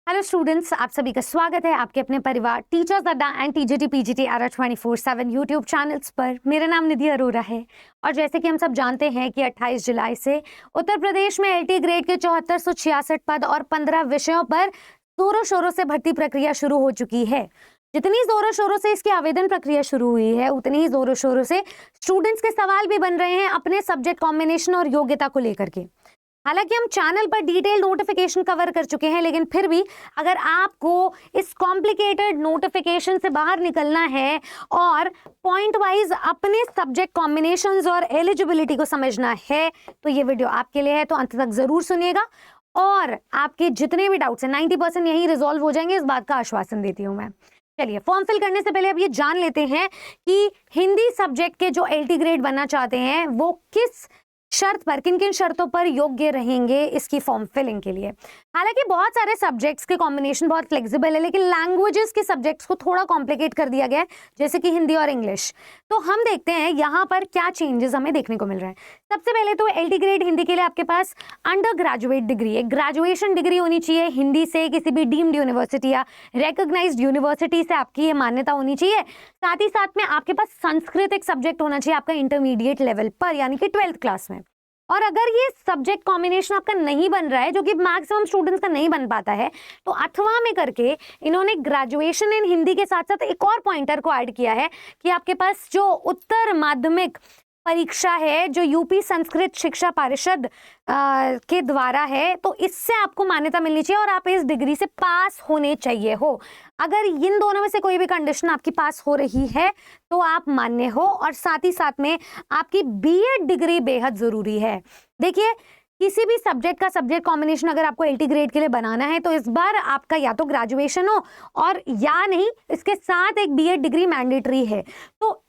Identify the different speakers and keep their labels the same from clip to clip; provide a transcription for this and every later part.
Speaker 1: Hello students, आप सभी का स्वागत है आपके अपने परिवार teachers Adda and TGT PGT आरा 24/7 यूट्यूब चैनल्स पर। मेरा नाम निधि अरोरा है और जैसे कि हम सब जानते हैं कि 28 जुलाई से उत्तर प्रदेश में एलटी ग्रेड के 7466 पद और 15 विषयों पर जोरों शोरों से भर्ती प्रक्रिया शुरू हो चुकी है। जितनी जोरों शोरों से इसकी आवेदन प्रक्रिया शुरू हुई है, उतनी ही जोरों शोरों से स्टूडेंट्स के सवाल भी बन रहे हैं अपने सब्जेक्ट कॉम्बिनेशन और योग्यता को लेकर के। हालांकि हम चैनल पर डिटेल नोटिफिकेशन कवर कर चुके हैं, लेकिन फिर भी अगर आपको इस कॉम्प्लिकेटेड नोटिफिकेशन से बाहर निकलना है और पॉइंट वाइज अपने सब्जेक्ट कॉम्बिनेशंस और एलिजिबिलिटी को समझना है तो ये वीडियो आपके लिए है, तो अंत तक जरूर सुनिएगा और आपके जितने भी डाउट्स हैं 90% यही रिजॉल्व हो जाएंगे, इस बात का आश्वासन देती हूँ मैं। चलिए, फॉर्म फिल करने से पहले अब ये जान लेते हैं कि हिंदी सब्जेक्ट के जो एलटी ग्रेड बनना चाहते हैं वो किस शर्त पर, किन किन शर्तों पर योग्य रहेंगे इसकी फॉर्म फिलिंग के लिए। हालांकि बहुत सारे सब्जेक्ट्स के कॉम्बिनेशन बहुत फ्लेक्सिबल है, लेकिन लैंग्वेजेस के सब्जेक्ट्स को थोड़ा कॉम्प्लिकेट कर दिया गया है, जैसे कि हिंदी और इंग्लिश। तो हम देखते हैं यहाँ पर क्या चेंजेस हमें देखने को मिल रहे हैं। सबसे पहले तो एलटी ग्रेड हिंदी के लिए आपके पास अंडर ग्रेजुएट डिग्री, एक ग्रेजुएशन डिग्री होनी चाहिए हिंदी से, किसी भी डीम्ड यूनिवर्सिटी या रिकॉग्नाइज्ड यूनिवर्सिटी से आपकी ये मान्यता होनी चाहिए। साथ ही साथ में आपके पास संस्कृत एक सब्जेक्ट होना चाहिए आपका इंटरमीडिएट लेवल पर, यानी कि 12th क्लास में। और अगर ये सब्जेक्ट कॉम्बिनेशन आपका नहीं बन रहा है, जो कि मैक्सिमम स्टूडेंट्स का नहीं बन पाता है, तो अथवा में करके इन्होंने ग्रेजुएशन इन हिंदी के साथ साथ एक और पॉइंटर को ऐड किया है कि आपके पास जो उत्तर माध्यमिक परीक्षा है, जो यूपी संस्कृत शिक्षा परिषद के द्वारा है, तो इससे आपको मान्यता मिलनी चाहिए और आप इस डिग्री से पास होने चाहिए हो। अगर इन दोनों में से कोई भी कंडीशन आपकी पास हो रही है तो आप मान्य हो, और साथ ही साथ में आपकी बीएड डिग्री बेहद जरूरी है। देखिए, किसी भी सब्जेक्ट का सब्जेक्ट कॉम्बिनेशन अगर आपको एलटी ग्रेड के लिए बनाना है तो इस बार आपका या तो ग्रेजुएशन हो और या नहीं इसके साथ एक बीएड डिग्री मैंडेटरी है। तो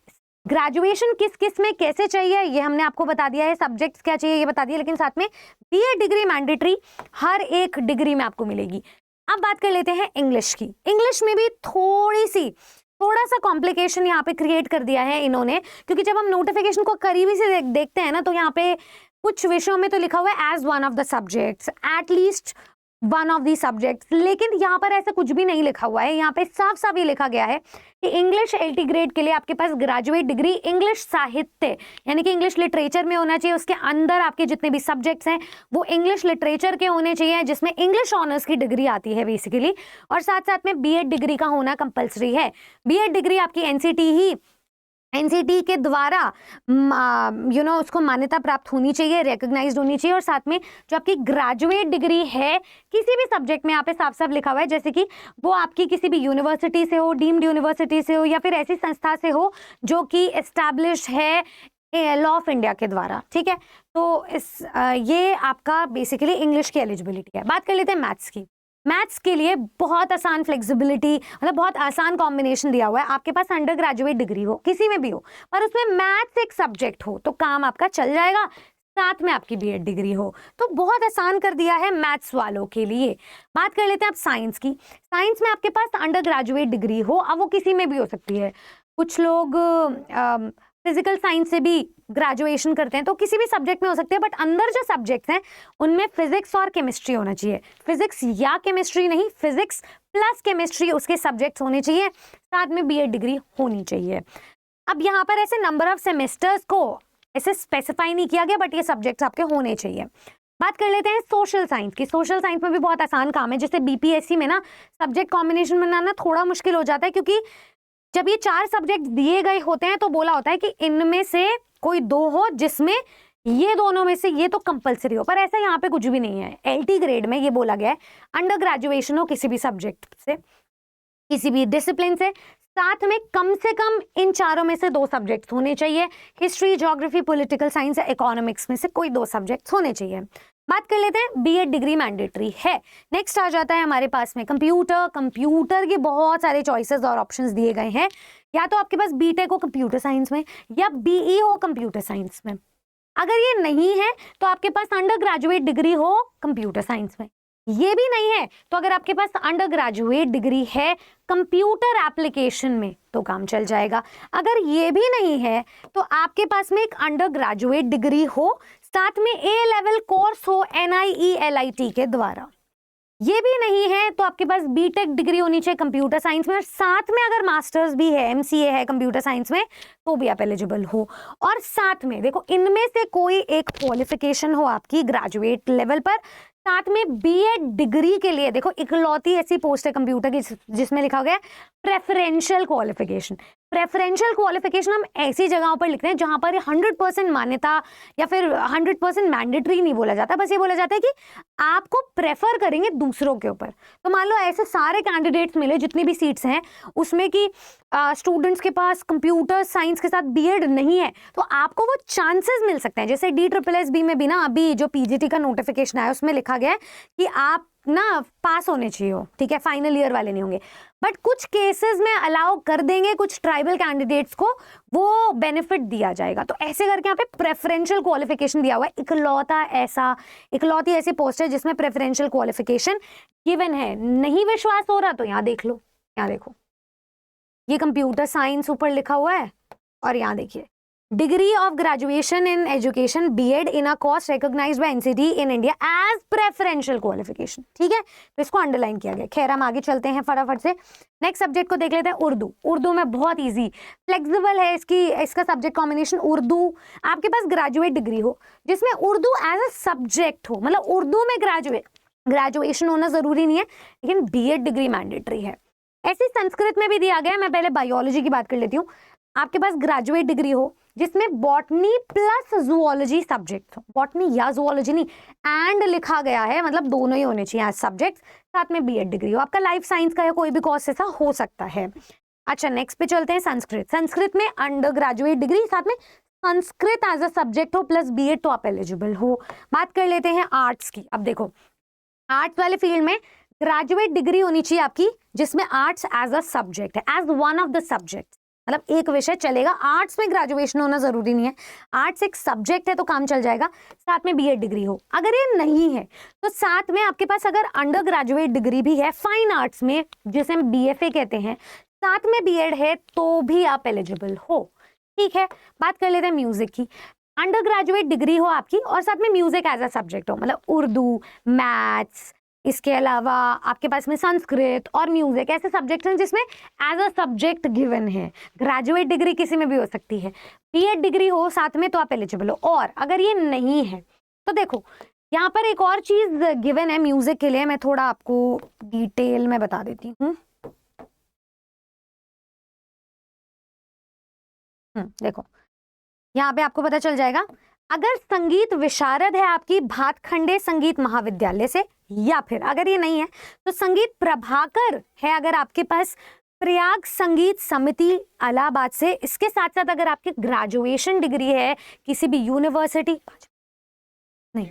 Speaker 1: ग्रेजुएशन किस किस में कैसे चाहिए ये हमने आपको बता दिया है, सब्जेक्ट्स क्या चाहिए ये बता दिया, लेकिन साथ में बीएड डिग्री मैंडेटरी हर एक डिग्री में आपको मिलेगी। अब बात कर लेते हैं इंग्लिश की। इंग्लिश में भी थोड़ा सा कॉम्प्लिकेशन यहाँ पे क्रिएट कर दिया है इन्होंने, क्योंकि जब हम नोटिफिकेशन को करीबी से देखते हैं ना, तो यहाँ पे कुछ विषयों में तो लिखा हुआ है as one of the subjects, at least one of the subjects, लेकिन यहाँ पर ऐसा कुछ भी नहीं लिखा हुआ है। यहाँ पे साफ साफ ये लिखा गया है कि इंग्लिश एलटी ग्रेड के लिए आपके पास ग्रेजुएट डिग्री इंग्लिश साहित्य यानी कि इंग्लिश लिटरेचर में होना चाहिए। उसके अंदर आपके जितने भी सब्जेक्ट्स हैं वो इंग्लिश लिटरेचर के होने चाहिए, जिसमें इंग्लिश ऑनर्स की डिग्री आती है बेसिकली, और साथ साथ में बीएड डिग्री का होना कंपल्सरी है। बीएड डिग्री आपकी एनसीटी के द्वारा उसको मान्यता प्राप्त होनी चाहिए, रिकॉग्नाइज्ड होनी चाहिए। और साथ में जो आपकी ग्रेजुएट डिग्री है किसी भी सब्जेक्ट में, यहाँ पे साफ साफ लिखा हुआ है, जैसे कि वो आपकी किसी भी यूनिवर्सिटी से हो, डीम्ड यूनिवर्सिटी से हो, या फिर ऐसी संस्था से हो जो कि एस्टैब्लिश है लॉ ऑफ इंडिया के द्वारा। ठीक है, तो ये आपका बेसिकली इंग्लिश की एलिजिबिलिटी है। बात कर लेते हैं मैथ्स की। मैथ्स के लिए बहुत आसान फ्लेक्सिबिलिटी, मतलब बहुत आसान कॉम्बिनेशन दिया हुआ है। आपके पास अंडर ग्रेजुएट डिग्री हो, किसी में भी हो, पर उसमें मैथ्स एक सब्जेक्ट हो तो काम आपका चल जाएगा, साथ में आपकी बीएड डिग्री हो, तो बहुत आसान कर दिया है मैथ्स वालों के लिए। बात कर लेते हैं अब साइंस की। साइंस में आपके पास अंडर ग्रेजुएट डिग्री हो, अब वो किसी में भी हो सकती है। कुछ लोग फिजिकल साइंस से भी ग्रेजुएशन करते हैं, तो किसी भी सब्जेक्ट में हो सकते हैं, बट अंदर जो सब्जेक्ट्स हैं उनमें फिजिक्स और केमिस्ट्री होना चाहिए। फिजिक्स या केमिस्ट्री नहीं, फिजिक्स प्लस केमिस्ट्री उसके सब्जेक्ट्स होने चाहिए, साथ में बीएड डिग्री होनी चाहिए। अब यहाँ पर ऐसे नंबर ऑफ सेमेस्टर्स को ऐसे स्पेसिफाई नहीं किया गया, बट ये सब्जेक्ट्स आपके होने चाहिए। बात कर लेते हैं सोशल साइंस की। सोशल साइंस में भी बहुत आसान काम है, जैसे बीपीएससी में ना सब्जेक्ट कॉम्बिनेशन बनाना थोड़ा मुश्किल हो जाता है, क्योंकि जब ये 4 सब्जेक्ट दिए गए होते हैं तो बोला होता है कि इनमें से कोई 2 हो, जिसमें ये दोनों में से ये तो कंपलसरी हो, पर ऐसा यहाँ पे कुछ भी नहीं है। एलटी ग्रेड में ये बोला गया है अंडर ग्रेजुएशन हो किसी भी सब्जेक्ट से, किसी भी डिसिप्लिन से, साथ में कम से कम इन चारों में से 2 सब्जेक्ट्स होने चाहिए। हिस्ट्री, ज्योग्राफी, पॉलिटिकल साइंस या इकोनॉमिक्स में से कोई 2 सब्जेक्ट्स होने चाहिए। बात कर लेते हैं बीएड डिग्री मैंडेटरी है। नेक्स्ट आ जाता है हमारे पास में कंप्यूटर के बहुत सारे चॉइसेस और ऑप्शंस दिए गए हैं। या तो आपके पास बीटेक हो कंप्यूटर साइंस में, या बीई हो कंप्यूटर साइंस में। अगर ये नहीं है तो आपके पास अंडर ग्रेजुएट डिग्री हो कंप्यूटर साइंस में। ये भी नहीं है तो अगर आपके पास अंडर ग्रेजुएट डिग्री है कंप्यूटर एप्लीकेशन में तो काम चल जाएगा। अगर ये भी नहीं है तो आपके पास में एक अंडर ग्रेजुएट डिग्री हो, साथ में ए लेवल कोर्स हो NIELIT के द्वारा। ये भी नहीं है तो आपके पास बीटेक डिग्री होनी चाहिए कंप्यूटर साइंस में, और साथ में अगर मास्टर्स भी है, एमसीए है कंप्यूटर साइंस में, तो भी आप एलिजिबल हो। और साथ में देखो इनमें से कोई एक क्वालिफिकेशन हो आपकी ग्रेजुएट लेवल पर, साथ में बीएड डिग्री के लिए देखो इकलौती ऐसी पोस्ट है कंप्यूटर की जिसमें लिखा गया है प्रेफरेंशियल क्वालिफिकेशन। प्रेफरेंशियल क्वालिफिकेशन हम ऐसी जगहों पर लिखते हैं जहां पर 100% मान्यता या फिर 100% मैंडेटरी नहीं बोला जाता, बस ये बोला जाता है कि आपको प्रेफर करेंगे दूसरों के ऊपर। तो मान लो ऐसे सारे कैंडिडेट्स मिले जितनी भी सीट्स हैं उसमें कि स्टूडेंट्स के पास कंप्यूटर साइंस के साथ बीएड नहीं है, तो आपको वो चांसेस मिल सकते हैं। जैसे DSSB में भी ना अभी जो पीजीटी का नोटिफिकेशन आया उसमें लिखा गया है कि आप ना पास होने चाहिए हो, ठीक है, फाइनल ईयर वाले नहीं होंगे, बट कुछ केसेस में अलाउ कर देंगे कुछ ट्राइबल कैंडिडेट्स को, वो बेनिफिट दिया जाएगा। तो ऐसे करके यहाँ पे प्रेफरेंशियल क्वालिफिकेशन दिया हुआ है, इकलौती ऐसी पोस्ट है जिसमें प्रेफरेंशियल क्वालिफिकेशन गिवन है। नहीं विश्वास हो रहा तो यहाँ देख लो, यहाँ देखो ये कंप्यूटर साइंस ऊपर लिखा हुआ है, और यहाँ देखिए degree of graduation in education BEd in a course recognised by NCT in India as preferential qualification, ठीक है, तो इसको अंडरलाइन किया गया। खैर हम आगे चलते हैं फटाफट से, नेक्स्ट सब्जेक्ट को देख लेते हैं। उर्दू में बहुत इजी फ्लेक्सिबल है इसका सब्जेक्ट कॉम्बिनेशन। उर्दू आपके पास ग्रेजुएट डिग्री हो जिसमें उर्दू एज अ सब्जेक्ट हो, मतलब उर्दू में ग्रेजुएशन होना जरूरी नहीं है, लेकिन बीएड डिग्री मैंडेटरी है। ऐसे संस्कृत में भी दिया गया है। मैं पहले बायोलॉजी की बात कर लेती हूँ। आपके पास ग्रेजुएट डिग्री हो जिसमें बॉटनी प्लस जूलॉजी सब्जेक्ट हो, बॉटनी या जूलॉजी नहीं, एंड लिखा गया है, मतलब दोनों ही होने चाहिए सब्जेक्ट, साथ में बीएड डिग्री हो। आपका लाइफ साइंस का या कोई भी कोर्स ऐसा हो सकता है। अच्छा नेक्स्ट पे चलते हैं संस्कृत में अंडर ग्रेजुएट डिग्री, साथ में संस्कृत एज अ सब्जेक्ट हो प्लस बीएड, तो आप एलिजिबल हो। बात कर लेते हैं आर्ट्स की। अब देखो आर्ट्स वाले फील्ड में ग्रेजुएट डिग्री होनी चाहिए आपकी जिसमें आर्ट्स एज अ सब्जेक्ट है, as one of the subject, मतलब एक विषय चलेगा। आर्ट्स में ग्रेजुएशन होना जरूरी नहीं है, आर्ट्स एक सब्जेक्ट है तो काम चल जाएगा, साथ में बीएड डिग्री हो। अगर ये नहीं है तो साथ में आपके पास अगर अंडर ग्रेजुएट डिग्री भी है फाइन आर्ट्स में जिसे हम बीएफए कहते हैं, साथ में बीएड है तो भी आप एलिजिबल हो, ठीक है। बात कर लेते हैं म्यूजिक की। अंडर ग्रेजुएट डिग्री हो आपकी और साथ में म्यूजिक एज अ सब्जेक्ट हो, मतलब उर्दू, मैथ्स, इसके अलावा आपके पास में संस्कृत और म्यूजिक ऐसे सब्जेक्ट हैं जिसमें एज अ सब्जेक्ट गिवन है। ग्रेजुएट डिग्री किसी में भी हो सकती है, बीएड डिग्री हो साथ में तो आप एलिजिबल हो। और अगर ये नहीं है तो देखो यहाँ पर एक और चीज गिवन है म्यूजिक के लिए, मैं थोड़ा आपको डिटेल में बता देती हूँ। देखो यहाँ पे आपको पता चल जाएगा, अगर संगीत विशारद है आपकी भातखंडे संगीत महाविद्यालय से, या फिर अगर ये नहीं है तो संगीत प्रभाकर है अगर आपके पास प्रयाग संगीत समिति इलाहाबाद से। इसके साथ साथ अगर आपकी ग्रेजुएशन डिग्री है किसी भी यूनिवर्सिटी, नहीं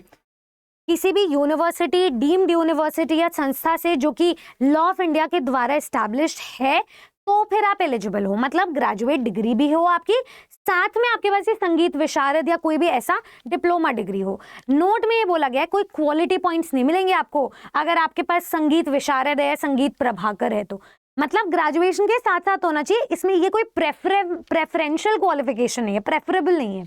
Speaker 1: किसी भी यूनिवर्सिटी, डीम्ड यूनिवर्सिटी या संस्था से जो कि लॉ ऑफ इंडिया के द्वारा एस्टैब्लिश्ड है, तो फिर आप एलिजिबल हो। मतलब ग्रेजुएट डिग्री भी हो आपकी, साथ में आपके पास ये संगीत विशारद या कोई भी ऐसा डिप्लोमा डिग्री हो। नोट में ये बोला गया है कोई क्वालिटी पॉइंट्स नहीं मिलेंगे आपको अगर आपके पास संगीत विशारद है, संगीत प्रभाकर है, तो मतलब ग्रेजुएशन के साथ साथ होना चाहिए। इसमें ये कोई प्रेफरेंशियल क्वालिफिकेशन नहीं है, प्रेफरेबल नहीं है।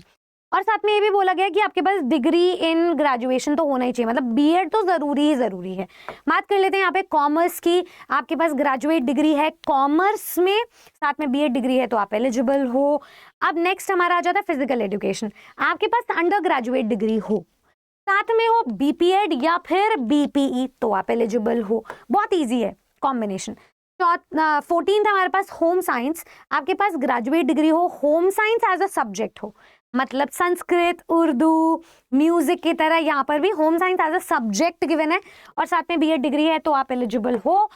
Speaker 1: और साथ में ये भी बोला गया कि आपके पास डिग्री इन ग्रेजुएशन तो होना ही चाहिए, मतलब बीएड तो जरूरी है। बात कर लेते हैं यहाँ पे कॉमर्स की। आपके पास ग्रेजुएट डिग्री है कॉमर्स में, साथ में बीएड डिग्री है तो आप एलिजिबल हो। अब नेक्स्ट हमारा आ जाता है फिजिकल एजुकेशन। आपके पास अंडर ग्रेजुएट डिग्री हो, साथ में हो बीपीएड या फिर बीपीई, तो आप एलिजिबल हो। बहुत ईजी है कॉम्बिनेशन। 14th हमारे पास होम साइंस। आपके पास ग्रेजुएट डिग्री हो, home science as a subject हो, मतलब संस्कृत, उर्दू, म्यूजिक की तरह यहाँ पर भी home science as a subject given है और साथ में बीएड डिग्री है तो आप एलिजिबल हो।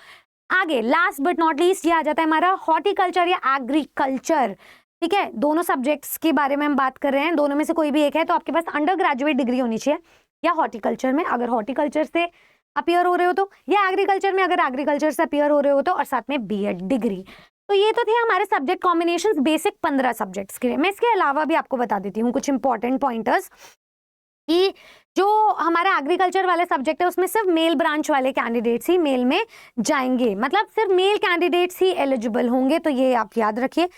Speaker 1: आगे लास्ट बट नॉट लीस्ट ये आ जाता है हमारा हॉर्टिकल्चर या एग्रीकल्चर, ठीक है। दोनों सब्जेक्ट्स के बारे में हम बात कर रहे हैं, दोनों में से कोई भी एक है तो आपके पास अंडर ग्रेजुएट डिग्री होनी चाहिए या हॉर्टिकल्चर में अगर हॉर्टिकल्चर से अपीयर हो रहे हो तो, या एग्रीकल्चर में अगर एग्रीकल्चर से अपीयर हो रहे हो तो, और साथ में बीएड डिग्री। तो ये तो थे हमारे सब्जेक्ट कॉम्बिनेशंस बेसिक 15 सब्जेक्ट्स के लिए। मैं इसके अलावा भी आपको बता देती हूँ कुछ इंपॉर्टेंट पॉइंटर्स कि जो हमारा एग्रीकल्चर वाले सब्जेक्ट है उसमें सिर्फ मेल ब्रांच वाले कैंडिडेट्स ही मेल में जाएंगे, मतलब सिर्फ मेल कैंडिडेट्स ही एलिजिबल होंगे, तो ये आप याद रखिए।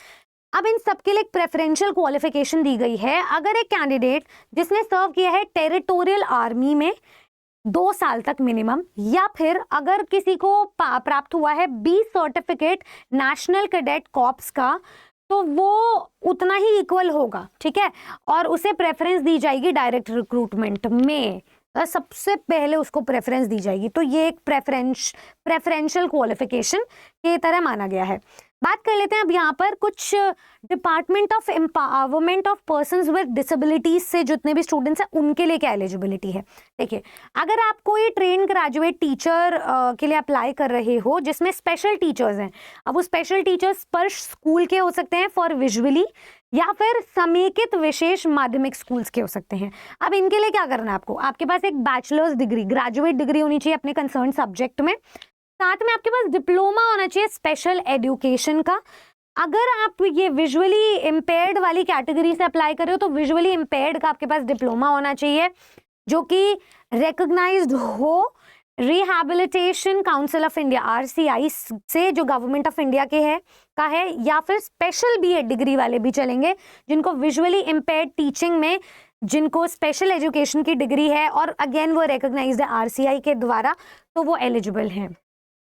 Speaker 1: अब इन सबके लिए एक प्रेफरेंशियल क्वालिफिकेशन दी गई है। अगर एक कैंडिडेट जिसने सर्व किया है टेरिटोरियल आर्मी में 2 साल तक मिनिमम, या फिर अगर किसी को प्राप्त हुआ है B certificate National Cadet Corps का, तो वो उतना ही इक्वल होगा, ठीक है, और उसे प्रेफरेंस दी जाएगी डायरेक्ट रिक्रूटमेंट में, सबसे पहले उसको प्रेफरेंस दी जाएगी। तो ये एक प्रेफरेंशियल क्वालिफिकेशन के तरह माना गया है। बात कर लेते हैं अब यहाँ पर कुछ department of empowerment of persons with disabilities से जितने भी स्टूडेंट्स हैं उनके लिए क्या एलिजिबिलिटी है। देखिए, अगर आप कोई ट्रेन ग्रेजुएट टीचर के लिए अप्लाई कर रहे हो जिसमें स्पेशल टीचर्स हैं, अब वो स्पेशल टीचर्स स्पर्श स्कूल के हो सकते हैं फॉर विजुअली, या फिर समेकित विशेष माध्यमिक स्कूल्स के हो सकते हैं। अब इनके लिए क्या करना है आपको, आपके पास एक बैचलर्स डिग्री, ग्रेजुएट डिग्री होनी चाहिए अपने कंसर्न सब्जेक्ट में, साथ में आपके पास डिप्लोमा होना चाहिए स्पेशल एजुकेशन का। अगर आप ये विजुअली इम्पेयर्ड वाली कैटेगरी से अप्लाई कर रहे हो तो विजुअली इम्पेयर्ड का आपके पास डिप्लोमा होना चाहिए जो कि रिकॉग्नाइज्ड हो rehabilitation council of India RCI से, जो गवर्नमेंट ऑफ इंडिया के है, या फिर स्पेशल बीएड डिग्री वाले भी चलेंगे जिनको विजुअली इम्पेयर्ड टीचिंग में, जिनको स्पेशल एजुकेशन की डिग्री है और अगेन वो रिकॉग्नाइज्ड है RCI के द्वारा, तो वो एलिजिबल हैं,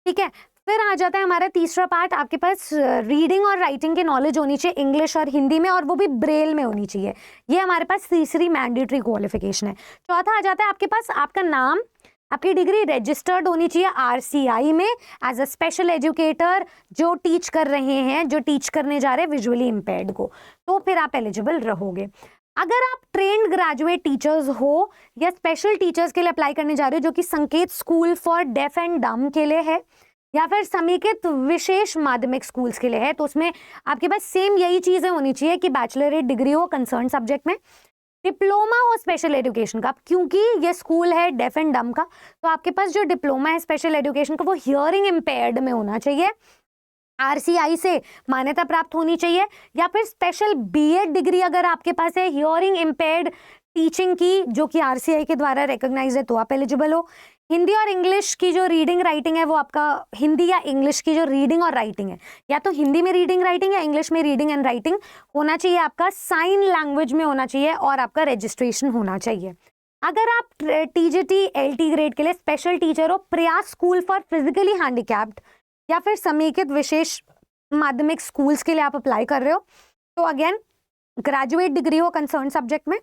Speaker 1: ठीक है। फिर आ जाता है हमारा तीसरा पार्ट, आपके पास रीडिंग और राइटिंग की नॉलेज होनी चाहिए इंग्लिश और हिंदी में, और वो भी ब्रेल में होनी चाहिए। ये हमारे पास तीसरी मैंडेटरी क्वालिफिकेशन है। चौथा आ जाता है आपके पास आपका नाम, आपकी डिग्री रजिस्टर्ड होनी चाहिए RCI में एज अ स्पेशल एजुकेटर जो टीच कर रहे हैं, जो टीच करने जा रहे हैं विजुअली इम्पेयर्ड को, तो फिर आप एलिजिबल रहोगे। अगर आप ट्रेन्ड ग्रेजुएट टीचर्स हो या स्पेशल टीचर्स के लिए अप्लाई करने जा रहे हो जो कि संकेत स्कूल फॉर डेफ एंड डम के लिए है, या फिर समेकित विशेष माध्यमिक स्कूल्स के लिए है, तो उसमें आपके पास सेम यही चीजें होनी चाहिए कि बैचलरेट डिग्री हो कंसर्न सब्जेक्ट में, डिप्लोमा हो स्पेशल एजुकेशन का, क्योंकि ये स्कूल है डेफ एंड डम का, तो आपके पास जो डिप्लोमा है स्पेशल एजुकेशन का वो हियरिंग इम्पेयर्ड में होना चाहिए, RCI से मान्यता प्राप्त होनी चाहिए, या फिर स्पेशल बीएड डिग्री अगर आपके पास है हियरिंग इम्पेयर्ड टीचिंग की जो कि RCI के द्वारा रिकॉग्नाइज है, तो आप एलिजिबल हो। हिंदी और इंग्लिश की जो रीडिंग राइटिंग है वो आपका, हिंदी या इंग्लिश की जो रीडिंग और राइटिंग है, या तो हिंदी में रीडिंग राइटिंग या इंग्लिश में रीडिंग एंड राइटिंग होना चाहिए, आपका साइन लैंग्वेज में होना चाहिए, और आपका रजिस्ट्रेशन होना चाहिए। अगर आप TGT LT ग्रेड के लिए स्पेशल टीचर हो प्रयास स्कूल फॉर फिजिकली हैंडीकैप्ड या फिर समेकित विशेष माध्यमिक स्कूल्स के लिए आप अप्लाई कर रहे हो, तो अगेन ग्रेजुएट डिग्री हो कंसर्न सब्जेक्ट में,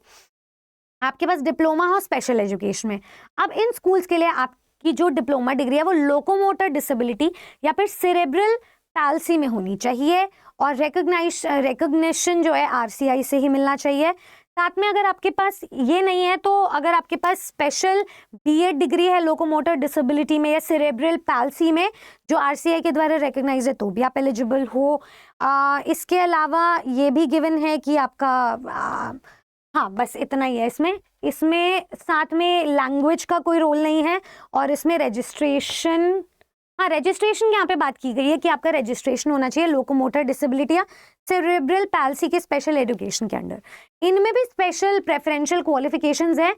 Speaker 1: आपके पास डिप्लोमा हो स्पेशल एजुकेशन में। अब इन स्कूल्स के लिए आपकी जो डिप्लोमा डिग्री है वो लोकोमोटर डिसेबिलिटी या फिर सेरेब्रल पैल्सी में होनी चाहिए, और रिकॉग्निशन जो है RCI से ही मिलना चाहिए। साथ में अगर आपके पास ये नहीं है तो अगर आपके पास स्पेशल बीएड डिग्री है लोकोमोटर डिसेबिलिटी में या सेरेब्रल पैल्सी में जो RCI के द्वारा रिकॉग्नाइज है, तो भी आप एलिजिबल हो। इसके अलावा ये भी गिवन है कि आपका हाँ बस इतना ही है इसमें साथ में लैंग्वेज का कोई रोल नहीं है, और इसमें रजिस्ट्रेशन, हाँ रजिस्ट्रेशन यहाँ पे बात की गई है कि आपका रजिस्ट्रेशन होना चाहिए लोकोमोटर डिसेबिलिटी या सेरेब्रल पैल्सी के स्पेशल एजुकेशन के अंडर। इनमें भी स्पेशल प्रेफरेंशियल क्वालिफिकेशंस हैं,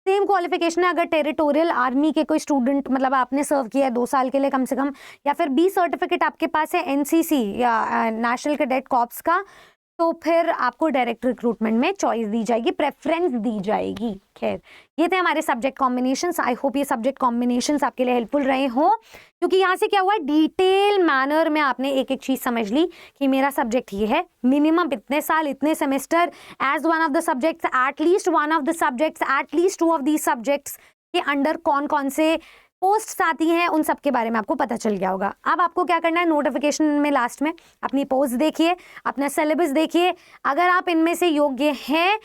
Speaker 1: सेम क्वालिफिकेशन है अगर टेरिटोरियल आर्मी के कोई स्टूडेंट, मतलब आपने सर्व किया है 2 साल के लिए कम से कम, या फिर बी सर्टिफिकेट आपके पास है NCC या नेशनल कैडेट कॉर्प्स का, तो फिर आपको डायरेक्ट रिक्रूटमेंट में चॉइस दी जाएगी, प्रेफरेंस दी जाएगी। खैर ये थे हमारे सब्जेक्ट कॉम्बिनेशंस। आई होप ये सब्जेक्ट कॉम्बिनेशंस आपके लिए हेल्पफुल रहे हो, क्योंकि यहाँ से क्या हुआ डिटेल मैनर में आपने एक एक चीज समझ ली कि मेरा सब्जेक्ट ये है, मिनिमम इतने साल इतने semester as one of the subjects, at least one of the subjects, at least 2 of these subjects के अंडर कौन कौन से पोस्ट आती हैं, उन सब के बारे में आपको पता चल गया होगा। अब आपको क्या करना है, नोटिफिकेशन में लास्ट में अपनी पोस्ट देखिए, अपना सिलेबस देखिए, अगर आप इनमें से योग्य हैं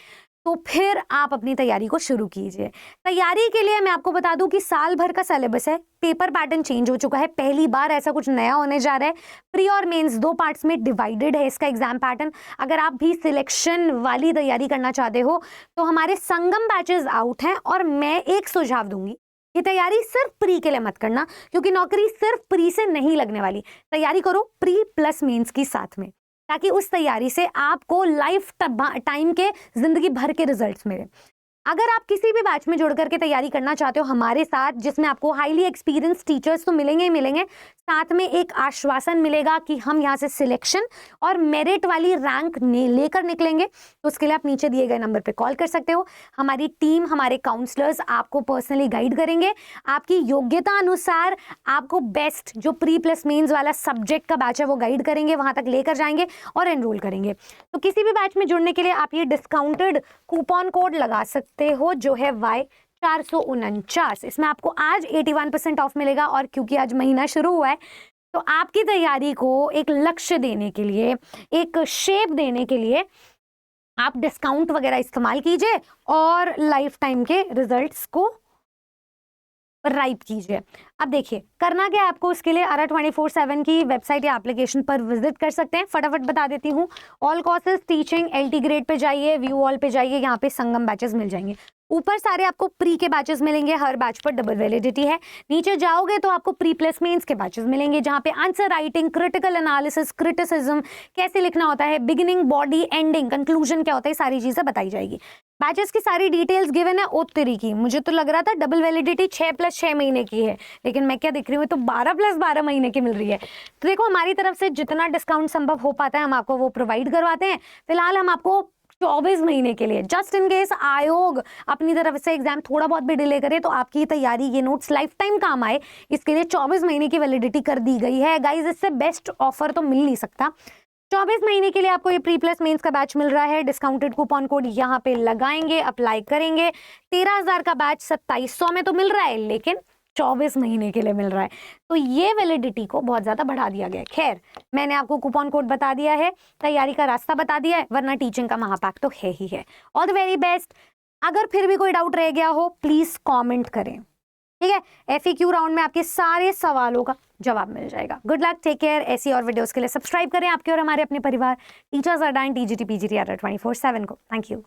Speaker 1: तो फिर आप अपनी तैयारी को शुरू कीजिए। तैयारी के लिए मैं आपको बता दूं कि साल भर का सिलेबस है, पेपर पैटर्न चेंज हो चुका है, पहली बार ऐसा कुछ नया होने जा रहा है। प्री और मेंस 2 पार्ट्स में डिवाइडेड है इसका एग्जाम पैटर्न। अगर आप भी सिलेक्शन वाली तैयारी करना चाहते हो तो हमारे संगम बैचेस आउट हैं, और मैं एक सुझाव दूंगी कि तैयारी सिर्फ प्री के लिए मत करना, क्योंकि नौकरी सिर्फ प्री से नहीं लगने वाली। तैयारी करो प्री प्लस मेंस की साथ में, ताकि उस तैयारी से आपको लाइफ टाइम के जिंदगी भर के रिजल्ट्स मिले। अगर आप किसी भी बैच में जुड़ करके तैयारी करना चाहते हो हमारे साथ, जिसमें आपको हाईली एक्सपीरियंस टीचर्स तो मिलेंगे ही मिलेंगे, साथ में एक आश्वासन मिलेगा कि हम यहाँ से सिलेक्शन और मेरिट वाली रैंक लेकर निकलेंगे, तो उसके लिए आप नीचे दिए गए नंबर पे कॉल कर सकते हो। हमारी टीम, हमारे काउंसलर्स आपको पर्सनली गाइड करेंगे, आपकी योग्यता अनुसार आपको बेस्ट जो प्री प्लस मेंस वाला सब्जेक्ट का बैच है वो गाइड करेंगे, वहां तक लेकर जाएंगे और एनरोल करेंगे। तो किसी भी बैच में जुड़ने के लिए आप ये डिस्काउंटेड कूपन कोड लगा सकते हो जो है Y449। इसमें आपको आज 81% ऑफ मिलेगा, और क्योंकि आज महीना शुरू हुआ है तो आपकी तैयारी को एक लक्ष्य देने के लिए, एक शेप देने के लिए आप डिस्काउंट वगैरह इस्तेमाल कीजिए और लाइफ टाइम के रिजल्ट्स को राइप कीजिए। अब देखिए करना क्या है आपको, इसके लिए ARA 24/7 की वेबसाइट या एप्लीकेशन पर विजिट कर सकते हैं। फटाफट बता देती हूँ। All courses teaching LT grade pay जाइए, व्यू ऑल पे जाइए, यहाँ पे संगम बैचेस मिल जाएंगे। ऊपर सारे आपको प्री के बैचेस मिलेंगे, हर बैच पर डबल वैलिडिटी है। नीचे जाओगे तो आपको प्री प्लस मेंस के बैचेस मिलेंगे, जहाँ पे answer writing, critical analysis, criticism, कैसे लिखना होता है, बिगिनिंग, बॉडी, एंडिंग, कंक्लूजन क्या होता है, सारी चीजें बताई जाएगी। बैचेस की सारी डिटेल्स गिवन है ओत्तरी की। मुझे तो लग रहा था डबल वैलिडिटी 6 + 6 महीने की है, लेकिन मैं क्या दिख रही हूँ, तो 12 + 12 महीने की मिल रही है। तो देखो हमारी तरफ से जितना डिस्काउंट संभव हो पाता है हम आपको वो प्रोवाइड करवाते हैं। फिलहाल हम आपको 24 महीने के लिए, जस्ट इन केस आयोग अपनी तरफ से एग्जाम थोड़ा बहुत भी डिले करे तो आपकी तैयारी, ये नोट्स लाइफ टाइम काम आए, इसके लिए 24 महीने की वैलिडिटी कर दी गई है। गाइज इससे बेस्ट ऑफर तो मिल नहीं सकता। 24 महीने के लिए आपको ये प्री प्लस मेंस का बैच मिल रहा है। डिस्काउंटेड कूपन कोड यहाँ पे लगाएंगे, अप्लाई करेंगे। 13,000 का बैच 2700 में तो मिल रहा है, लेकिन 24 महीने के लिए मिल रहा है, तो ये वैलिडिटी को बहुत ज्यादा बढ़ा दिया गया है। खैर मैंने आपको कूपन कोड बता दिया है, तैयारी का रास्ता बता दिया है, वरना टीचिंग का महापैक तो है ही है। All the very best. अगर फिर भी कोई डाउट रह गया हो प्लीज कॉमेंट करें, ठीक है। FAQ राउंड में आपके सारे सवालों का जवाब मिल जाएगा। Good luck, take care. ऐसी और वीडियोस के लिए सब्सक्राइब करें आपके और हमारे अपने परिवार teachers Adda and TGT PGT ARA 24/7 को। Thank you.